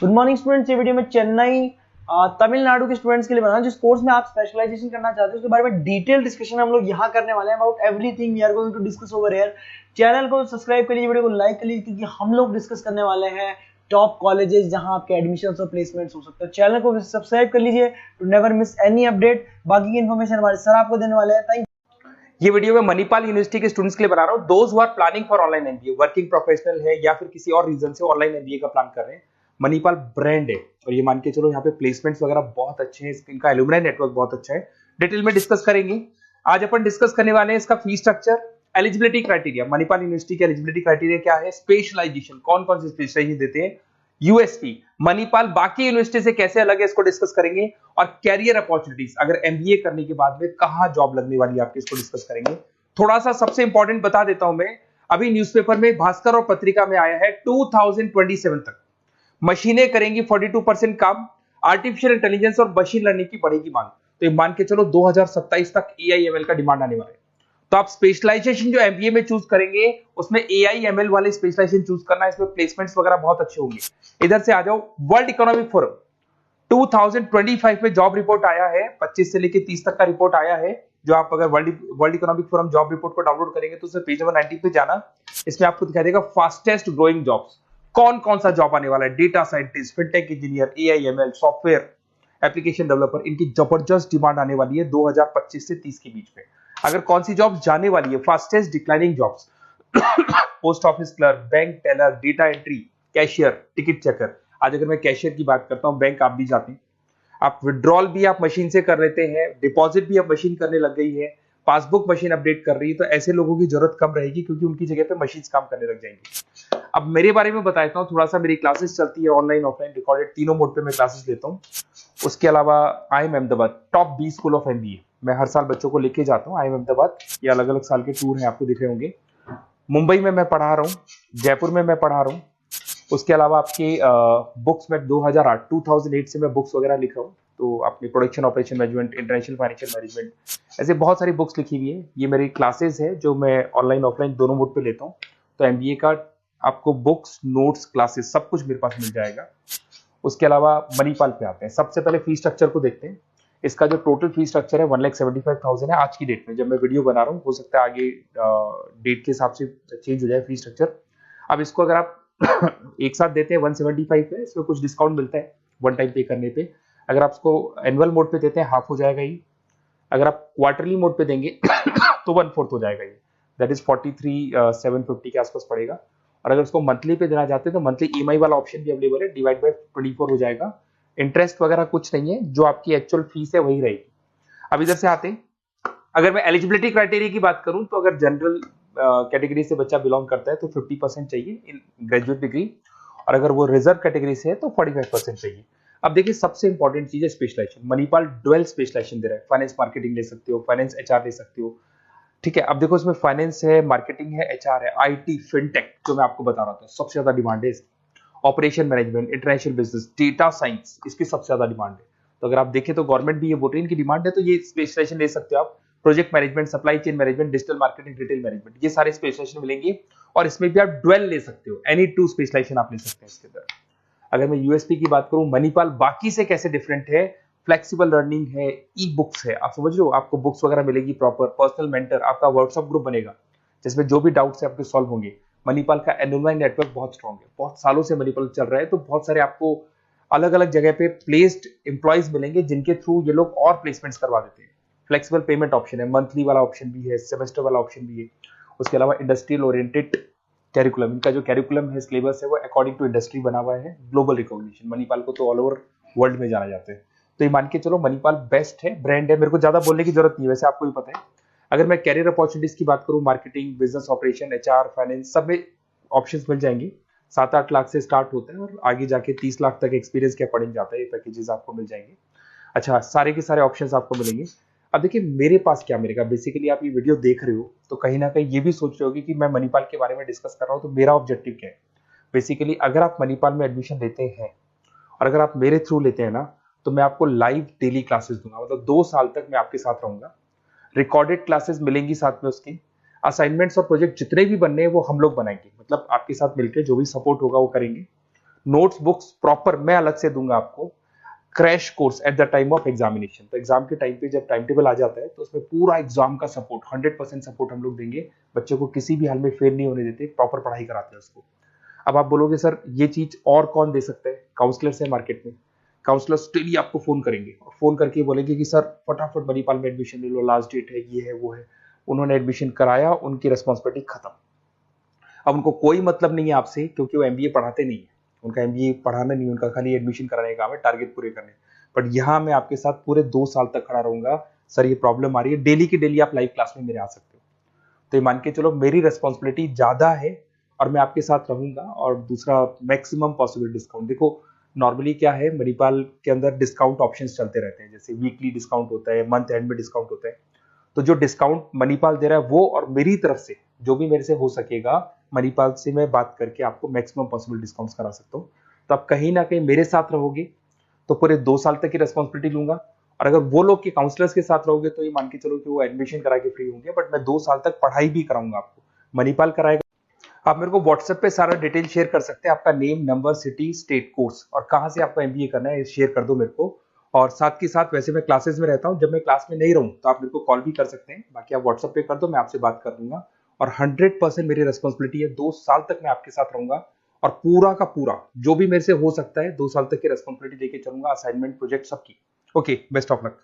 Good morning students, ये video में चेन्नई तमिलनाडु के स्टूडेंट्स के लिए बना जिस कोर्स में आप स्पेशलाइजेशन करना चाहते हो उसके बारे में डिटेल डिस्कशन हम लोग यहाँ करने वाले हैं। About everything we are going to discuss over here. Channel को सब्सक्राइब कर लीजिए, वीडियो को लाइक कर लीजिए, क्योंकि हम लोग डिस्कस करने वाले हैं टॉप कॉलेजेस जहां आपके एडमिशंस और प्लेसमेंट्स हो सकते हैं। चैनल को सब्सक्राइब कर लीजिए to never miss any update. बाकी की इन्फॉर्मेशन हमारे सर आपको देने वाले हैं। थैंक ये वीडियो मैं मणिपाल यूनिवर्सिटी के स्टूडेंट्स के लिए बना रहा हूं। Those who are planning for online MBA, working professional है या फिर किसी और रीजन से ऑनलाइन एमबीए का प्लान कर रहे हैं। मणिपाल ब्रांड है और ये मान के चलो यहाँ पे प्लेसमेंट्स वगैरह बहुत अच्छे हैं, इनका एलुमनाई नेटवर्क बहुत अच्छा है। डिटेल में डिस्कस करेंगे। आज अपन डिस्कस करने वाले हैं इसका fee structure, eligibility criteria, Manipal university के एलिजिबिलिटी क्राइटेरिया क्या है, स्पेशलाइजेशन कौन कौन से स्पेशलाइजेशन देते हैं, यूएसपी मणिपाल बाकी यूनिवर्सिटी से कैसे अलग है इसको डिस्कस करेंगे, और कैरियर अपॉर्चुनिटीज अगर एमबीए करने के बाद में कहां जॉब लगने वाली है आपकी, इसको डिस्कस करेंगे। थोड़ा सा सबसे इंपॉर्टेंट बता देता हूं मैं, अभी न्यूज़पेपर में, भास्कर और पत्रिका में आया है 2027 तक मशीनें करेंगी 42% काम, आर्टिफिशियल इंटेलिजेंस और मशीन लर्निंग की बढ़ेगी मांग। तो ये मान के चलो 2027 तक एआईएमएल का डिमांड आने वाला है। तो आप स्पेशलाइजेशन जो एमबीए में चूज करेंगे उसमें एआईएमएल वाले स्पेशलाइजेशन चूज करना है, इसमें प्लेसमेंट्स वगैरह बहुत अच्छे होंगे। इधर से आ जाओ, वर्ल्ड इकोनॉमिक फोरम 2025 में जॉब रिपोर्ट आया है, 25 से लेकर 30 तक का रिपोर्ट आया है। जो आप अगर world economic forum job report को डाउनलोड करेंगे तो उसमें पेज नंबर 90 पे जाना, इसमें आपको दिखाई देगा फास्टेस्ट ग्रोइंग जॉब्स, कौन कौन सा जॉब आने वाला है, data scientist, fintech engineer, AIML, software application developer, इनकी जबरदस्त डिमांड आने वाली है 2025 से 30 के बीच में। अगर कौन सी जॉब जाने वाली है, fastest declining jobs, post office clerk, bank teller, data entry, cashier, ticket checker. आज अगर मैं कैशियर की बात करता हूं, बैंक आप भी जाते हैं, आप विड्रॉल भी आप मशीन से कर लेते हैं, डिपॉजिट भी अब मशीन करने लग गई है, पासबुक मशीन अपडेट कर रही है, तो ऐसे लोगों की जरूरत कम रहेगी क्योंकि उनकी जगह पे मशीन काम करने लग जाएंगी। अब मेरे बारे में बताता हूँ थोड़ा सा, मेरी क्लासेस चलती है ऑनलाइन ऑफलाइन रिकॉर्डेड, तीनों मोड पे मैं क्लासेस लेता हूँ। उसके अलावा IIM Ahmedabad top 20 school of MBA, मैं हर साल बच्चों को लेके जाता हूँ IIM अहमदाबाद। ये अलग अलग साल के टूर हैं, आपको दिख रहे होंगे। मुंबई में मैं पढ़ा रहा हूँ, जयपुर में मैं पढ़ा रहा हूँ। उसके अलावा आपके बुक्स में 2008 से मैं बुक्स वगैरह लिख रहा हूँ, तो आपने production operation management, international financial management, ऐसे बहुत सारी बुक्स लिखी हुई है। ये मेरी क्लासेस है जो मैं ऑनलाइन ऑफलाइन दोनों मोड पे लेता हूँ। तो एमबीए का आपको बुक्स, नोट्स, क्लासेस सब कुछ मेरे पास मिल जाएगा। उसके अलावा मणिपाल पे आते हैं। सबसे पहले फी स्ट्रक्चर को देखते हैं। इसका जो टोटल फी स्ट्रक्चर है 1,75,000 है आज की डेट में, जब मैं वीडियो बना रहा हूँ। हो सकता है आगे डेट के हिसाब से चेंज हो जाए फी स्ट्रक्चर। अब इसको अगर आप एक साथ देते हैं 175 पे, इसमें कुछ डिस्काउंट मिलता है वन टाइम पे करने पे। अगर आप इसको एनुअल मोड पे देते हैं हाफ हो जाएगा ये। अगर आप क्वार्टरली मोड पे देंगे तो 1/4 हो जाएगा ये, दैट इज 43,750 के आसपास पड़ेगा। और अगर उसको मंथली पे देना चाहते हैं तो मंथली ईएमआई वाला ऑप्शन भी अवेलेबल है, डिवाइड बाय 24 हो जाएगा। इंटरेस्ट वगैरह कुछ नहीं है, जो आपकी एक्चुअल फीस है वही रहेगी। अब इधर से आते हैं, अगर मैं एलिजिबिलिटी क्राइटेरिया की बात करूं तो अगर जनरल कैटेगरी से बच्चा बिलोंग करता है तो 50% चाहिए इन ग्रेजुएट डिग्री, और अगर वो रिजर्व कैटेगरी से है तो 45% चाहिए। अब देखिए, सबसे इंपॉर्टेंट चीज है स्पेशलाइजेशन। मणिपाल डुअल स्पेशलाइजेशन दे रहा है, फाइनेंस मार्केटिंग ले सकते हो, फाइनेंस एचआर ले सकते हो। ठीक है, अब देखो इसमें फाइनेंस है, मार्केटिंग है, एचआर है, आईटी, फिनटेक जो मैं आपको बता रहा था सबसे ज्यादा डिमांड है इसकी। Operation management, international business, data science, इसकी सबसे ज्यादा डिमांड है। तो अगर आप देखें तो गवर्नमेंट भी ये बोल रही है इनकी डिमांड है, तो ये स्पेशलाइजेशन ले सकते हो आप। Project management, supply chain management, digital marketing, retail management, ये सारे स्पेशलाइजेशन मिलेंगे। और इसमें भी आप डुअल ले सकते हो, एनी 2 स्पेशलाइजेशन आप ले सकते हैं इसके अंदर। अगर मैं यूएसपी की बात करूं, मणिपाल बाकी से कैसे डिफरेंट है, फ्लेक्सिबल लर्निंग है, ई बुक्स है, आप समझ लो, आपको बुक्स वगैरह मिलेगी प्रॉपर, पर्सनल मेंटर, आपका व्हाट्सएप ग्रुप बनेगा जिसमें जो भी डाउट्स है आपके सॉल्व होंगे। मणिपाल का एलुमनाई नेटवर्क बहुत स्ट्रॉन्ग है, बहुत सालों से मणिपाल चल रहा है, तो बहुत सारे आपको अलग अलग जगह पे प्लेस्ड एम्प्लॉयज मिलेंगे जिनके थ्रू ये लोग और प्लेसमेंट्स करवा देते हैं। फ्लेक्सिबल पेमेंट ऑप्शन है, मंथली वाला ऑप्शन भी है, सेमेस्टर वाला ऑप्शन भी है। उसके अलावा इंडस्ट्रियल ओरिएंटेड कैरिकुलम, इनका जो कैरिकुलम है, सिलेबस है, वो अकॉर्डिंग टू इंडस्ट्री बना हुआ है। ग्लोबल रिकॉग्निशन, मणिपाल को तो ऑल ओवर वर्ल्ड में जाना जाता है। तो ये मान के चलो मणिपाल बेस्ट है, ब्रांड है, मेरे को ज्यादा बोलने की जरूरत नहीं है, वैसे आपको भी पता है। अगर मैं कैरियर अपॉर्चुनिटीज की बात करूं, marketing, business operation, HR, finance, सब में ऑप्शंस मिल जाएंगे। 7-8 लाख से स्टार्ट होता है और आगे जाके 30 लाख तक एक्सपीरियंस के अकॉर्डिंग जाता है, ये पैकेजेस आपको मिल जाएंगे। अच्छा, सारे के सारे ऑप्शंस आपको मिलेंगे। अब देखिए मेरे पास क्या मिलेगा, बेसिकली आप ये वीडियो देख रहे हो तो कहीं ना कहीं ये भी सोच रहे होगे कि मैं मणिपाल के बारे में डिस्कस कर रहा हूँ, तो मेरा ऑब्जेक्टिव क्या है। बेसिकली अगर आप मणिपाल में एडमिशन लेते हैं और अगर आप मेरे थ्रू लेते हैं ना, तो मैं आपको लाइव डेली क्लासेस दूंगा, मतलब 2 साल तक मैं आपके साथ रहूंगा। रिकॉर्डेड क्लासेस मिलेंगी साथ में, उसकी असाइनमेंट्स और प्रोजेक्ट जितने भी बनने हैं वो हम लोग बनाएंगे, मतलब आपके साथ मिलकर जो भी सपोर्ट होगा वो करेंगे। नोट्स बुक्स प्रॉपर मैं अलग से दूंगा आपको, crash course at the time of examination. तो एग्जाम के टाइम पे जब टाइम टेबल आ जाता है तो उसमें पूरा एग्जाम का सपोर्ट 100% सपोर्ट हम लोग देंगे, बच्चे को किसी भी हाल में फेल नहीं होने देते, प्रॉपर पढ़ाई कराते हैं उसको। अब आप बोलोगे सर ये चीज और कौन दे सकता है? काउंसलर्स है मार्केट में, काउंसलर्स डेली आपको फोन करेंगे और फोन करके बोलेंगे कि सर फटाफट मणिपाल में एडमिशन ले लो, लास्ट डेट है, ये है वो है। उन्होंने एडमिशन कराया, उनकी रिस्पॉन्सिबिलिटी खत्म। अब उनको कोई मतलब नहीं है आपसे, क्योंकि वो एमबीए पढ़ाते नहीं है, उनका एमबीए पढ़ाना नहीं, उनका खाली एडमिशन कराने का काम है, टारगेट पूरे करने। बट यहाँ मैं आपके साथ पूरे 2 साल तक खड़ा रहूंगा, सर ये प्रॉब्लम आ रही है, डेली की डेली आप लाइव क्लास में मेरे आ सकते हो। तो ये मान के चलो मेरी रेस्पॉन्सिबिलिटी ज्यादा है और मैं आपके साथ रहूंगा। और दूसरा, मैक्सिमम पॉसिबल डिस्काउंट। देखो नॉर्मली क्या है, मणिपाल के अंदर डिस्काउंट ऑप्शंस चलते रहते हैं, जैसे वीकली डिस्काउंट होता है, मंथ एंड में डिस्काउंट होता है। तो जो डिस्काउंट मणिपाल दे रहा है वो, और मेरी तरफ से जो भी मेरे से हो सकेगा, मणिपाल से मैं बात करके आपको मैक्सिमम पॉसिबल डिस्काउंट्स करा सकता हूँ। तो आप कहीं ना कहीं मेरे साथ रहोगे तो पूरे 2 साल तक की रेस्पॉन्सिबिलिटी लूंगा। और अगर वो लोग के काउंसलर्स के साथ रहोगे तो ये मान के चलो कि वो एडमिशन करा के फ्री होंगे, बट मैं 2 साल तक पढ़ाई भी कराऊंगा आपको, मणिपाल कराएगा। आप मेरे को व्हाट्सएप पे सारा डिटेल शेयर कर सकते हैं, आपका name, number, city, state, course और कहाँ से आपको एमबीए करना है शेयर कर दो मेरे को। और साथ के साथ वैसे मैं क्लासेस में रहता हूँ, जब मैं क्लास में नहीं रहूँ तो आप मेरे को कॉल भी कर सकते हैं, बाकी आप व्हाट्सएप पे कर दो, मैं आपसे बात कर दूंगा। और 100% मेरी रेस्पॉन्सिबिलिटी है, 2 साल तक मैं आपके साथ रहूंगा और पूरा का पूरा जो भी मेरे से हो सकता है 2 साल तक की रेस्पॉन्सिबिलिटी लेके चलूंगा, असाइनमेंट, प्रोजेक्ट सबकी। Okay, best of luck.